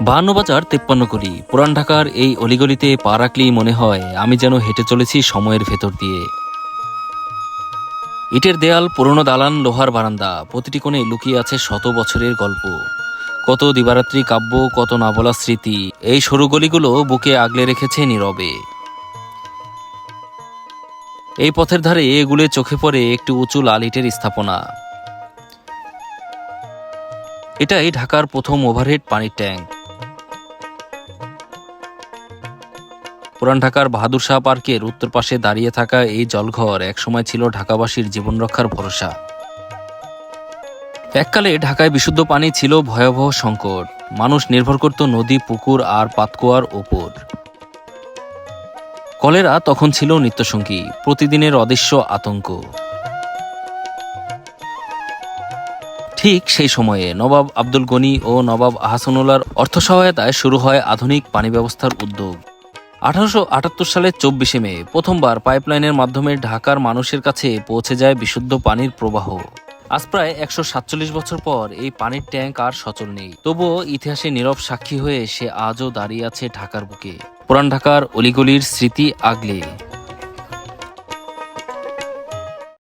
52 বাজার 53 কলি পুরান ঢাকার এই অলিগলিতে পা রাখলেই মনে হয় আমি যেন হেঁটে চলেছি সময়ের ভেতর দিয়ে। ইটের দেয়াল, পুরনো দালান, লোহার বারান্দা, প্রতিটি কোণে লুকিয়ে আছে শত বছরের গল্প। কত দিবারাত্রি কাব্য, কত না বলা স্মৃতি এই সরু গলিগুলো বুকে আগলে রেখেছে নীরবে। এই পথের ধারে এগুলো চোখে পড়ে একটি উঁচু লাল ইটের স্থাপনা। এটাই ঢাকার প্রথম ওভারহেড পানির ট্যাঙ্ক। পুরান ঢাকার বাহাদুর শাহ পার্কের উত্তর পাশে দাঁড়িয়ে থাকা এই জলঘর একসময় ছিল ঢাকাবাসীর জীবন রক্ষার ভরসা। এককালে ঢাকায় বিশুদ্ধ পানি ছিল ভয়াবহ সংকট। মানুষ নির্ভর করত নদী, পুকুর আর পাতকুয়ার ওপর। কলেরা তখন ছিল নিত্যসঙ্গী, প্রতিদিনের অদৃশ্য আতঙ্ক। ঠিক সেই সময়ে নবাব আব্দুল গনি ও নবাব আহসানুল্লাহর অর্থ সহায়তায় শুরু হয় আধুনিক পানি ব্যবস্থার উদ্যোগ। 1878 সালের 24শে মে প্রথমবার পাইপলাইনের মাধ্যমে ঢাকার মানুষের কাছে পৌঁছে যায় বিশুদ্ধ পানির প্রবাহ। আজ প্রায় 147 বছর পর এই পানির ট্যাঙ্ক আর সচল নেই, তবুও ইতিহাসে নীরব সাক্ষী হয়ে সে আজও দাঁড়িয়ে আছে ঢাকার বুকে, পুরান ঢাকার অলিগলির স্মৃতি আগলে।